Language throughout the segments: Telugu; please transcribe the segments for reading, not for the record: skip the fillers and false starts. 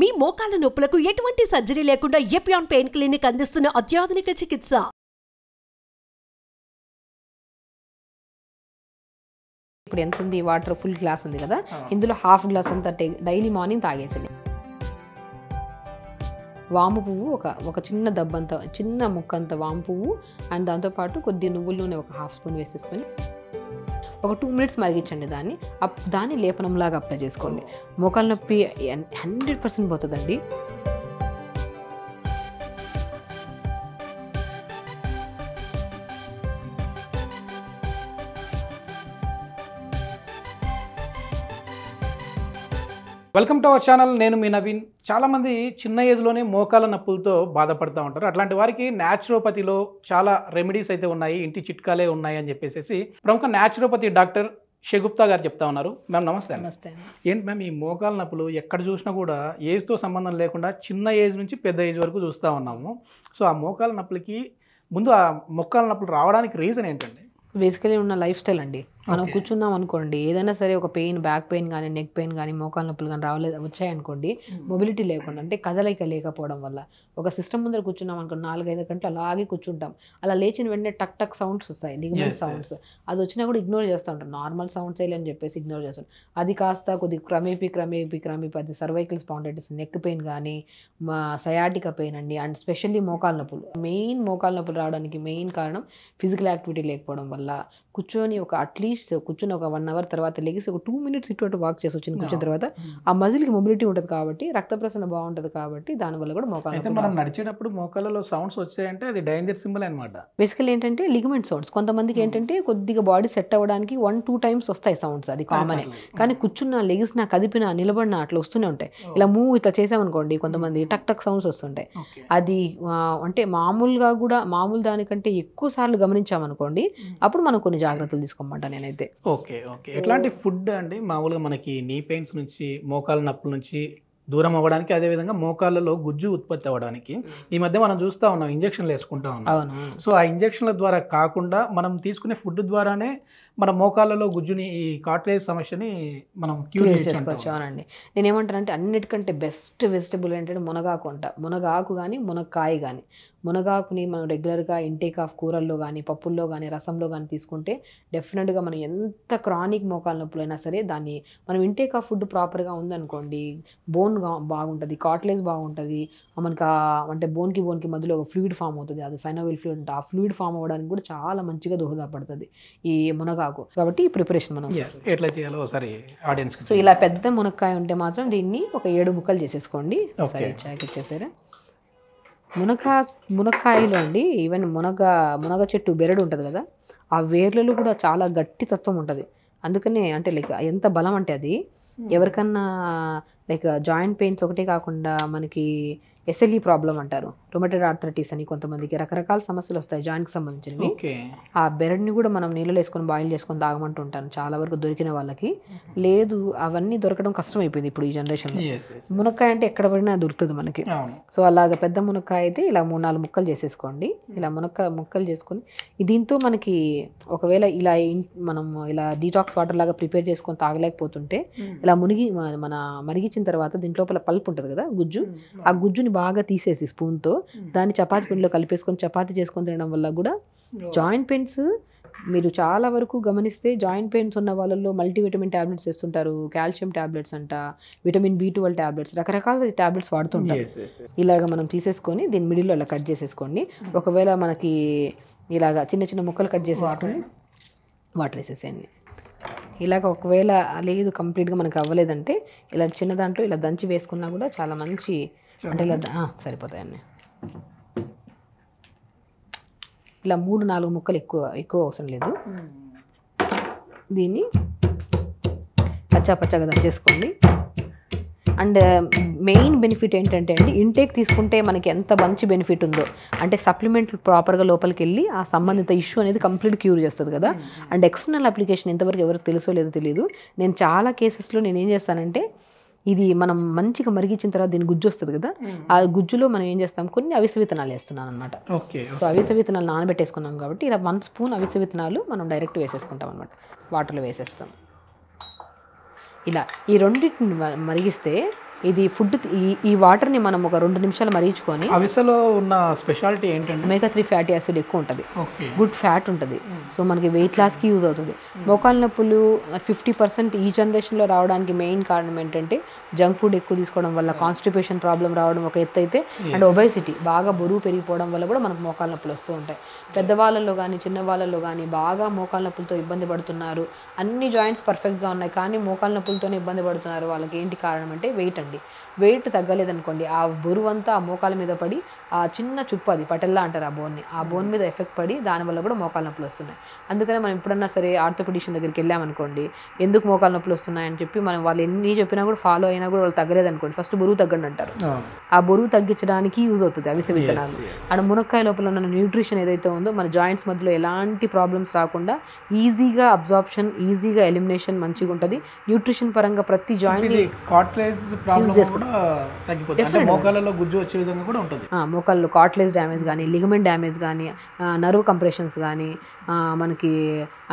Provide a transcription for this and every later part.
మీ మోకాల నొప్పులకు ఎటువంటి సర్జరీ లేకుండా ఎపియాన్ పెయిన్ క్లినిక్ అందిస్తున్న అత్యాధునిక చికిత్స. ఇప్పుడు ఎంత ఉంది? వాటర్ ఫుల్ గ్లాస్ ఉంది కదా, ఇందులో హాఫ్ గ్లాస్ అంతా డైలీ మార్నింగ్ తాగేసింది. వాము పువ్వు ఒక చిన్న దబ్బంత, చిన్న ముక్కంత వాము పువ్వు అండ్ దాంతోపాటు కొద్ది నువ్వుల నూనె ఒక హాఫ్ స్పూన్ వేసేసుకొని ఒక 2 minutes మరిగించండి. దాన్ని లేపనంలాగా అప్లై చేసుకోండి. మోకాల నొప్పి 100% పోతుందండి. Welcome to our channel. నేను మీ నవీన్. చాలామంది చిన్న ఏజ్లోనే మోకాల నొప్పులతో బాధపడుతూ ఉంటారు. అట్లాంటి వారికి న్యాచురోపతిలో చాలా రెమెడీస్ అయితే ఉన్నాయి, ఇంటి చిట్కాలే ఉన్నాయి అని చెప్పేసి ప్రముఖ న్యాచురోపతి డాక్టర్ షగుప్తా గారు చెప్తా ఉన్నారు. మ్యామ్ నమస్తే. నమస్తే. ఏంటి మ్యామ్, ఈ మోకాల నొప్పులు ఎక్కడ చూసినా కూడా ఏజ్తో సంబంధం లేకుండా చిన్న ఏజ్ నుంచి పెద్ద ఏజ్ వరకు చూస్తూ ఉన్నాము. సో ఆ మోకాల నొప్పులకి ముందు ఆ మోకాల నొప్పులు రావడానికి రీజన్ ఏంటండి? బేసికలీ ఉన్న లైఫ్ స్టైల్ అండి. మనం కూర్చున్నాం అనుకోండి, ఏదైనా సరే ఒక పెయిన్, బ్యాక్ పెయిన్ కానీ, నెక్ పెయిన్ కానీ, మోకాల నొప్పులు కానీ వచ్చాయనుకోండి, మొబిలిటీ లేకుండా అంటే కదలిక లేకపోవడం వల్ల ఒక సిస్టమ్ ముందర కూర్చున్నాం అనుకోండి, 4-5 గంటలు అలాగే కూర్చుంటాం. అలా లేచిన వెంటనే టక్ టక్ సౌండ్స్ వస్తాయి, లిగమెంట్ సౌండ్స్. అది వచ్చినా కూడా ఇగ్నోర్ చేస్తూ ఉంటాం. నార్మల్ సౌండ్స్ అని చెప్పేసి ఇగ్నోర్ చేస్తాం. అది కాస్త కొద్దిగా క్రమేపీ అది సర్వైకల్ స్పాండైటిస్, నెక్ పెయిన్ కానీ, సయాటికా పెయిన్ అండి, అండ్ స్పెషల్లీ మోకాల నొప్పులు. మోకాల నొప్పులు రావడానికి మెయిన్ కారణం ఫిజికల్ యాక్టివిటీ లేకపోవడం వల్ల. కూర్చొని అట్లీస్ట్ కూర్చొని ఒక 1 hour తర్వాత లెగిసి ఒక 2 minutes ఇటు వాక్ చేసి కూర్చున్న తర్వాత ఆ మజిల్కి మొబిలిటీ ఉంటుంది కాబట్టి, రక్త ప్రసరణ బాగుంటుంది కాబట్టి, దానివల్ల కూడా మోకాలు. మనం నడిచేటప్పుడు మోకాలలో సౌండ్స్ వచ్చాయంటే అది డేంజర్ సింబల్ అనమాట. బేసికల్ ఏంటంటే లిగమెంట్ సౌండ్స్. కొంతమందికి ఏంటంటే కొద్దిగా బాడీ సెట్ అవ్వడానికి 1-2 times వస్తాయి సౌండ్స్, అది కామనే. కానీ కూర్చున్నా, లెగిసినా, కదిపినా, నిలబడినా అట్లా వస్తూనే ఉంటాయి. ఇలా ఇట్లా చేసామనుకోండి, కొంతమంది టక్ టక్ సౌండ్స్ వస్తుంటాయి. అది అంటే మామూలు దానికంటే ఎక్కువ సార్లు గమనించామనుకోండి, అప్పుడు మనం కొన్ని జాగ్రత్తలు తీసుకోమంటా నేనైతే. ఓకే. ఎట్లాంటి ఫుడ్ అండి మామూలుగా మనకి నీ పెయిన్స్ నుంచి, మోకాల నొప్పుల నుంచి దూరం అవ్వడానికి, అదేవిధంగా మోకాళ్ళలో గుజ్జు ఉత్పత్తి అవ్వడానికి ఈ మధ్య మనం చూస్తూ ఉన్నాం, ఇంజక్షన్లు వేసుకుంటా ఉన్నాం. సో ఆ ఇంజక్షన్ల ద్వారా కాకుండా మనం తీసుకునే ఫుడ్ ద్వారానే మన మోకాళ్ళలో గుజ్జుని, ఈ కార్టిలేజ్ సమస్యని మనం క్యూర్ చేసుకోవచ్చు. అవునండి. నేనేమంటానంటే అన్నిటికంటే బెస్ట్ వెజిటబుల్ ఏంటంటే మునగాకు కానీ, మునక్కాయ కానీ. మునగాకుని మనం రెగ్యులర్గా ఇంటేక్ ఆఫ్ కూరల్లో కానీ, పప్పుల్లో కానీ, రసంలో కానీ తీసుకుంటే డెఫినెట్గా మనం ఎంత క్రానిక్ మోకాల నొప్పులైనా సరే దాన్ని మనం ఇంటేక్ ఆఫ్ ఫుడ్ ప్రాపర్గా ఉందనుకోండి, బోన్ బాగుంటుంది, కార్టిలేజ్ బాగుంటుంది. మనకి అంటే బోన్కి మధ్యలో ఒక ఫ్లూయిడ్ ఫామ్ అవుతుంది, అది సైనోవిల్ ఫ్లూయిడ్ అంటే. ఆ ఫ్లూయిడ్ ఫామ్ అవ్వడానికి కూడా చాలా మంచిగా దోహదపడుతుంది ఈ మునగాకు. కాబట్టి ఈ ప్రిపరేషన్ మనం ఎట్లా చేయాలో ఒకసారి ఆడియన్స్. సో ఇలా పెద్ద మునక్కాయ ఉంటే మాత్రం దీన్ని ఒక 7 ముక్కలు చేసేసుకోండి. ఒకసారి చాక్ ఇచ్చేసారా. మునక్కాయలో అండి, ఈవెన్ మునగ చెట్టు బెరడు ఉంటుంది కదా, ఆ వేర్లలో కూడా చాలా గట్టి తత్వం ఉంటుంది. అందుకనే అంటే లైక్ ఎంత బలం అంటే అది ఎవరికన్నా లైక్ జాయింట్ పెయిన్స్ ఒకటే కాకుండా మనకి SLE ప్రాబ్లం అంటారు, రొమటైడ్ ఆర్థరైటిస్ అని, కొంతమందికి రకరకాల సమస్యలు వస్తాయి జాయింట్కి సంబంధించినవి. ఆ బెరడ్ని కూడా మనం నీళ్ళలో వేసుకొని బాయిల్ చేసుకొని తాగమంటూ ఉంటాను చాలా వరకు దొరికిన వాళ్ళకి. లేదు, అవన్నీ దొరకడం కష్టం అయిపోయింది ఇప్పుడు ఈ జనరేషన్లో. మునక్కాయ అంటే ఎక్కడ పడినా దొరుకుతుంది మనకి. సో అలాగ పెద్ద మునక్కాయ అయితే ఇలా 3-4 ముక్కలు చేసేసుకోండి. ఇలా ముక్కలు చేసుకొని దీంతో మనకి ఒకవేళ మనం ఇలా డీటాక్స్ వాటర్ లాగా ప్రిపేర్ చేసుకొని తాగలేకపోతుంటే, ఇలా మన మరిగించిన తర్వాత దీంట్లోపల పల్ప్ ఉంటుంది కదా, గుజ్జు. ఆ గుజ్జుని బాగా తీసేసి స్పూన్తో దాన్ని చపాతీ పిండిలో కలిపేసుకొని చపాతీ చేసుకొని తినడం వల్ల కూడా జాయింట్ పెయిన్స్, మీరు చాలా వరకు గమనిస్తే జాయింట్ పెయిన్స్ ఉన్న వాళ్ళల్లో మల్టీవిటమిన్ ట్యాబ్లెట్స్ వేస్తుంటారు, కాల్షియం ట్యాబ్లెట్స్ అంట, విటమిన్ B12 ట్యాబ్లెట్స్, రకరకాల ట్యాబ్లెట్స్ వాడుతుంటారు. ఇలాగ మనం తీసేసుకొని దీని మిడిల్లో ఇలా కట్ చేసేసుకోండి. ఒకవేళ మనకి ఇలాగ చిన్న ముక్కలు కట్ చేసేసుకొని వాటర్ వేసేసేయండి. ఇలాగ ఒకవేళ లేదు కంప్లీట్గా మనకు అవ్వలేదంటే ఇలా చిన్న దాంట్లో ఇలా దంచి వేసుకున్నా కూడా చాలా మంచి, అంటే ఇలా సరిపోతాయండి. ఇలా 3-4 ముక్కలు ఎక్కువ అవసరం లేదు. దీన్ని పచ్చాగా దంచేసుకోండి. అండ్ మెయిన్ బెనిఫిట్ ఏంటంటే అండి, ఇంటేక్ తీసుకుంటే మనకి ఎంత మంచి బెనిఫిట్ ఉందో, అంటే సప్లిమెంట్లు ప్రాపర్గా లోపలికి వెళ్ళి ఆ సంబంధిత ఇష్యూ అనేది కంప్లీట్ క్యూర్ చేస్తుంది కదా. అండ్ ఎక్స్టర్నల్ అప్లికేషన్ ఎంతవరకు ఎవరికి తెలుసో లేదో తెలియదు. నేను చాలా కేసెస్లో నేనేం చేస్తానంటే, ఇది మనం మంచిగా మరిగించిన తర్వాత దీని గుజ్జు వస్తుంది కదా, ఆ గుజ్జులో మనం ఏం చేస్తాం, కొన్ని అవిసె విత్తనాలు వేస్తున్నాను అనమాట. సో అవిసె విత్తనాలు నానబెట్టేసుకున్నాం కాబట్టి ఇలా 1 స్పూన్ అవిసె విత్తనాలు మనం డైరెక్ట్ వేసేసుకుంటాం అనమాట, వాటర్లో వేసేస్తాం. ఇలా ఈ రెండింటిని మరిగిస్తే ఇది ఫుడ్ ఈ వాటర్ని మనం ఒక 2 నిమిషాలు మరిగించుకొని, అవిసెలో ఉన్న స్పెషాలిటీ ఏంటంటే ఒమేగా 3 ఫ్యాటీ యాసిడ్ ఎక్కువ ఉంటుంది, ఓకే గుడ్ ఫ్యాట్ ఉంటుంది. సో మనకి వెయిట్ లాస్కి యూజ్ అవుతుంది. మోకాళ్ళ నొప్పులు 50% ఈ జనరేషన్లో రావడానికి మెయిన్ కారణం ఏంటంటే జంక్ ఫుడ్ ఎక్కువ తీసుకోవడం వల్ల కాన్స్టిపేషన్ ప్రాబ్లం రావడం ఒక ఎత్తు అయితే, అండ్ ఒబేసిటీ బాగా బరువు పెరిగిపోవడం వల్ల కూడా మనకు మోకాళ్ళ నొప్పులు వస్తూ ఉంటాయి. పెద్దవాళ్ళలో కానీ చిన్న వాళ్ళలో కానీ బాగా మోకాళ్ళ నొప్పులతో ఇబ్బంది పడుతున్నారు. అన్ని జాయింట్స్ పర్ఫెక్ట్గా ఉన్నాయి కానీ మోకాళ్ళ నొప్పులతోనే ఇబ్బంది పడుతున్నారు. వాళ్ళకి ఏంటి కారణం అంటే వెయిట్ అండి. వెయిట్ తగ్గలేదనుకోండి, ఆ బరువు అంతా ఆ మోకాల మీద పడి ఆ చిన్న చుప్పు, అది పటెల్లా అంటారు ఆ బోన్ మీద ఎఫెక్ట్ పడి దానివల్ల కూడా మోకాళ్ళ నొప్పులు వస్తున్నాయి. అందుకని మనం ఎప్పుడన్నా సరే ఆర్థోపెడిషన్ దగ్గరికి వెళ్ళామనుకోండి, ఎందుకు మోకాళ్ళ నొప్పులు వస్తున్నాయని చెప్పి మనం వాళ్ళు ఎన్ని చెప్పినా కూడా ఫాలో అయినా కూడా వాళ్ళు తగ్గలేదనుకోండి, ఫస్ట్ బరువు తగ్గండి అంటారు. ఆ బరువు తగ్గించడానికి యూజ్ అవుతుంది అవిసె విత్తనాలు. అండ్ మునక్కాయ లోపల ఉన్న న్యూట్రిషన్ ఏదైతే ఉందో మన జాయింట్స్ మధ్యలో ఎలాంటి ప్రాబ్లమ్స్ రాకుండా ఈజీగా అబ్జార్ప్షన్, ఈజీగా ఎలిమినేషన్ మంచిగా ఉంటుంది. న్యూట్రిషన్ పరంగా ప్రతి జాయింట్ మోకాళ్ళలో గుజ్జు వచ్చే విధంగా కూడా ఉంటుంది. మోకాళ్ళు కార్ట్లేజ్ డ్యామేజ్ కానీ, లిగమెంట్ డ్యామేజ్ కానీ, నర్వ్ కంప్రెషన్స్ కానీ, మనకి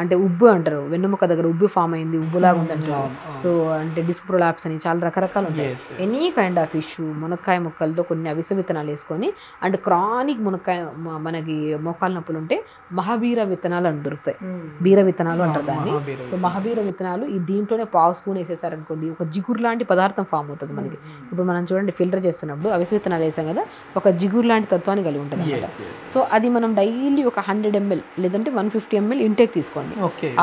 అంటే ఉబ్బు అంటారు, వెన్నుముక దగ్గర ఉబ్బు ఫామ్ అయింది, ఉబ్బులాగా ఉందంటారు. సో అంటే డిస్క్ ప్రొలాప్స్ అని చాలా రకరకాలు ఉంటాయి. ఎనీ కైండ్ ఆఫ్ ఇష్యూ మునక్కాయ ముక్కలతో కొన్ని అవిసె విత్తనాలు వేసుకొని, అండ్ క్రానిక్ మునక్కాయ మనకి మోకాళ్ళ నొప్పులు ఉంటే మహాబీర విత్తనాలు అని దొరుకుతాయి. బీర విత్తనాలు అంటారు దాన్ని. సో మహాబీర విత్తనాలు ఈ దీంట్లోనే పావు స్పూన్ వేసేసారనుకోండి, ఒక జిగురు లాంటి పదార్థం ఫామ్ అవుతుంది మనకి. ఇప్పుడు మనం చూడండి ఫిల్టర్ చేస్తున్నప్పుడు అవిసె విత్తనాలు వేసాం కదా, ఒక జిగురు లాంటి తత్వాన్ని కలిగి ఉంటుంది అన్నమాట. సో అది మనం డైలీ ఒక 100 ml లేదంటే 150 ml ఇంటేక్ తీసుకోండి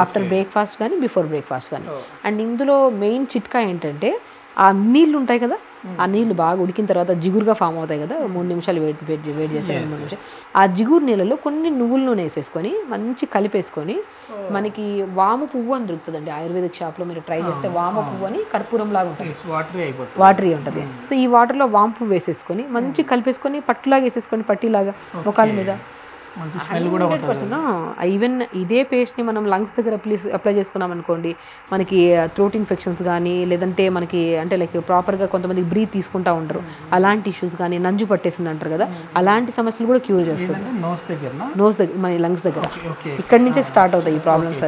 ఆఫ్టర్ బ్రేక్ఫాస్ట్ కానీ బిఫోర్ బ్రేక్ఫాస్ట్ కానీ. అండ్ ఇందులో మెయిన్ చిట్కా ఏంటంటే ఆ నీళ్ళు ఉంటాయి కదా, ఆ నీళ్ళు బాగా ఉడికిన తర్వాత జిగురుగా ఫామ్ అవుతాయి కదా, 3 నిమిషాలు వేడి చేసి 2 నిమిషాలు ఆ జిగురు నీళ్ళలో కొన్ని నువ్వుల నూనె వేసేసుకొని మంచి కలిపేసుకొని, మనకి వాము పువ్వు అని దొరుకుతుందండి ఆయుర్వేదిక్ షాప్లో, మీరు ట్రై చేస్తే వాము పువ్వు అని కర్పూరం లాగా ఉంటుంది, వాటరీ ఉంటుంది. సో ఈ వాటర్లో వాము పువ్వు వేసేసుకొని మంచి కలిపేసుకొని పట్టులాగా వేసేసుకొని, పట్టీలాగా ముఖాల మీద. ఈవెన్ ఇదే పేస్ట్ని మనం లంగ్స్ దగ్గర అప్లై చేసుకున్నాం అనుకోండి, మనకి థ్రోట్ ఇన్ఫెక్షన్స్ కానీ, లేదంటే మనకి అంటే లైక్ ప్రాపర్గా కొంతమంది బ్రీత్ తీసుకుంటా ఉంటారు, అలాంటి ఇష్యూస్ కానీ, నంజు పట్టేసింది అంటారు కదా, అలాంటి సమస్యలు కూడా క్యూర్ చేస్తుంది. నోస్ దగ్గర మన లంగ్స్ దగ్గర ఇక్కడి నుంచే స్టార్ట్ అవుతాయి ఈ ప్రాబ్లమ్స్.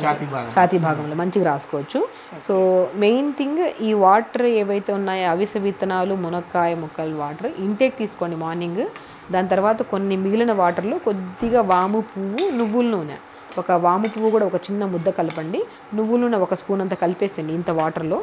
ఛాతీ భాగంలో మంచిగా రాసుకోవచ్చు. సో మెయిన్ థింగ్ ఈ వాటర్ ఏవైతే ఉన్నాయో అవిసె విత్తనాలు, మునక్కాయ ముక్కలు వాటర్ ఇంటేక్ తీసుకోండి మార్నింగ్. దాని తర్వాత కొన్ని మిగిలిన వాటర్లో కొద్దిగా వాము పువ్వు, నువ్వుల నూనె, ఒక వాము పువ్వు కూడా ఒక చిన్న ముద్ద కలపండి, నువ్వుల నూనె 1 స్పూన్ అంతా కలిపేసండి ఇంత వాటర్లో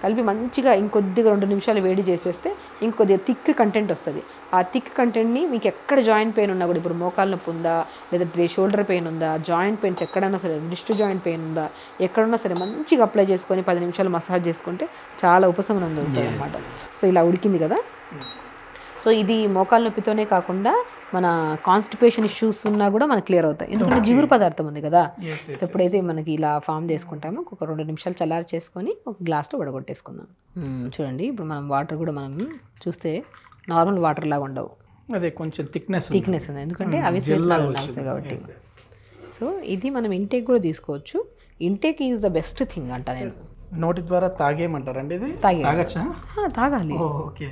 కలిపి మంచిగా ఇంకొద్దిగా 2 నిమిషాలు వేడి చేసేస్తే ఇంకొద్దిగా థిక్ కంటెంట్ వస్తుంది. ఆ థిక్ కంటెంట్ని మీకు ఎక్కడ జాయింట్ పెయిన్ ఉన్నా కూడా, ఇప్పుడు మోకాళ్ళ నొప్పి ఉందా, లేదంటే షోల్డర్ పెయిన్ ఉందా, జాయింట్ పెయిన్స్ ఎక్కడైనా సరే, రిస్ట్ జాయింట్ పెయిన్ ఉందా, ఎక్కడున్నా సరే మంచిగా అప్లై చేసుకొని 10 నిమిషాలు మసాజ్ చేసుకుంటే చాలా ఉపశమనం దొరుకుతుంది అన్నమాట. సో ఇలా ఉడికింది కదా. సో ఇది మోకాళ్ళ నొప్పితోనే కాకుండా మన కాన్స్టిపేషన్ ఇష్యూస్ ఉన్నా కూడా మనకు క్లియర్ అవుతాయి, ఎందుకంటే జిగురు పదార్థం ఉంది కదా. ఎప్పుడైతే మనకి ఇలా ఫామ్ చేసుకుంటామో ఒక 2 నిమిషాలు చల్లారి చేసుకొని ఒక గ్లాస్లో వడగొట్టేసుకుందాం. చూడండి ఇప్పుడు మనం వాటర్ కూడా మనం చూస్తే నార్మల్ వాటర్ లాగా ఉండవు, అదే కొంచెం థిక్నెస్ ఉంది, ఎందుకంటే అవి విత్తనాలు ఉన్నాయి కాబట్టి. సో ఇది మనం ఇంటేక్ కూడా తీసుకోవచ్చు. Intake is the best thing అంట నేను. నోటి ద్వారా తాగేయమంటారండి ఇది? తాగాలి. ఓకే.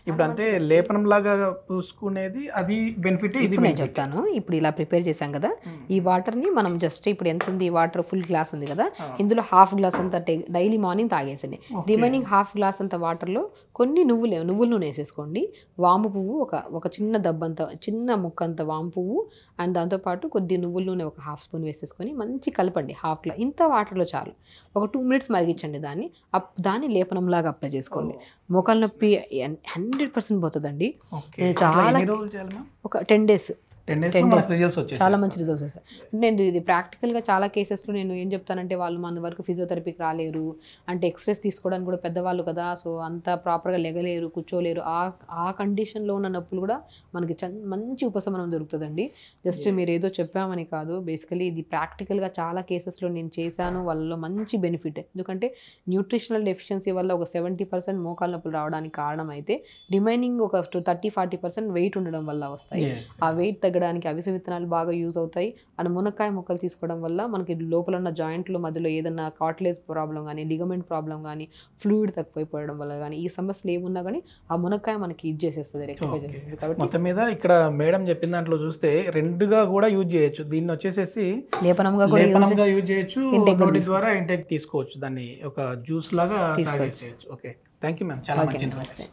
ఇప్పుడు అంటే లేపనం లాగా పూసుకునేది అది బెనిఫిట్. ఇది నేను చెప్తాను. ఇప్పుడు ఇలా ప్రిపేర్ చేశాం కదా, ఈ వాటర్ని మనం జస్ట్ ఇప్పుడు ఎంత ఉంది వాటర్, ఫుల్ గ్లాస్ ఉంది కదా, ఇందులో ½ గ్లాస్ అంతా డైలీ మార్నింగ్ తాగేసండి. రిమైనింగ్ ½ గ్లాస్ అంత వాటర్లో కొన్ని నువ్వుల నూనె వేసేసుకోండి, వాము పువ్వు ఒక చిన్న దబ్బంత, చిన్న ముక్కంత వాము పువ్వు, అండ్ దాంతోపాటు కొద్ది నువ్వుల నూనె ఒక ½ స్పూన్ వేసేసుకొని మంచి కలపండి. ½ గ్లాస్ ఇంత వాటర్లో చాలు. ఒక 2 మినిట్స్ మరిగించండి దాన్ని. దాన్ని లేపనంలాగా అప్లై చేసుకోండి. మోకాళ్ళ నొప్పి 100% పోతుందండి. చాలా ఒక 10 days చాలా మంచి రిజల్ట్స్ వస్తాయి. నేను ఇది ప్రాక్టికల్గా చాలా కేసెస్లో నేను ఏం చెప్తానంటే, వాళ్ళు మన వరకు ఫిజియోథెరపీకి రాలేరు అంటే, ఎక్స్రేస్ తీసుకోవడానికి కూడా పెద్దవాళ్ళు కదా, సో అంత ప్రాపర్గా లెగలేరు, కూర్చోలేరు, ఆ కండిషన్లో ఉన్న నొప్పులు కూడా మనకి మంచి ఉపశమనం దొరుకుతుందండి. జస్ట్ మీరు ఏదో చెప్పామని కాదు, బేసికలీ ఇది ప్రాక్టికల్గా చాలా కేసెస్లో నేను చేశాను, వాళ్ళలో మంచి బెనిఫిట్. ఎందుకంటే న్యూట్రిషనల్ డెఫిషియన్సీ వల్ల ఒక 70% మోకాళ్ళ నొప్పులు రావడానికి కారణం అయితే, రిమైనింగ్ ఒక 30-40% వెయిట్ ఉండడం వల్ల వస్తాయి. ఆ వెయిట్ తగ్గడానికి అవిసె విత్తనాలు బాగా యూజ్ అవుతాయి. అండ్ మునక్కాయ ముక్కలు తీసుకోవడం వల్ల మనకి లోపల ఉన్న జాయింట్లో మధ్యలో ఏదైనా కార్టిలేజ్ ప్రాబ్లం కానీ, లిగమెంట్ ప్రాబ్లం కానీ, ఫ్లూయిడ్ తక్కువైపోవడం వల్ల కానీ, ఈ సమస్యలు ఏమున్నా కానీ ఆ మునక్కాయ మనకి ఇది చేసేస్తుంది, రెక్టిఫై చేసేస్తుంది. కాబట్టి మొత్తం మీద ఇక్కడ మేడం చెప్పిన దాంట్లో చూస్తే 2గా కూడా యూజ్ చేయొచ్చు. దీన్ని వచ్చేసేసి లేపనంగా యూజ్ చేయొచ్చు, నోటి ద్వారా ఇంటేక్ తీసుకోవచ్చు, దాన్ని ఒక జ్యూస్ లాగా తాగేసేయచ్చు. ఓకే. థ్యాంక్ యూ మ్యామ్, చాలా ఓకే మంచి నమస్తే.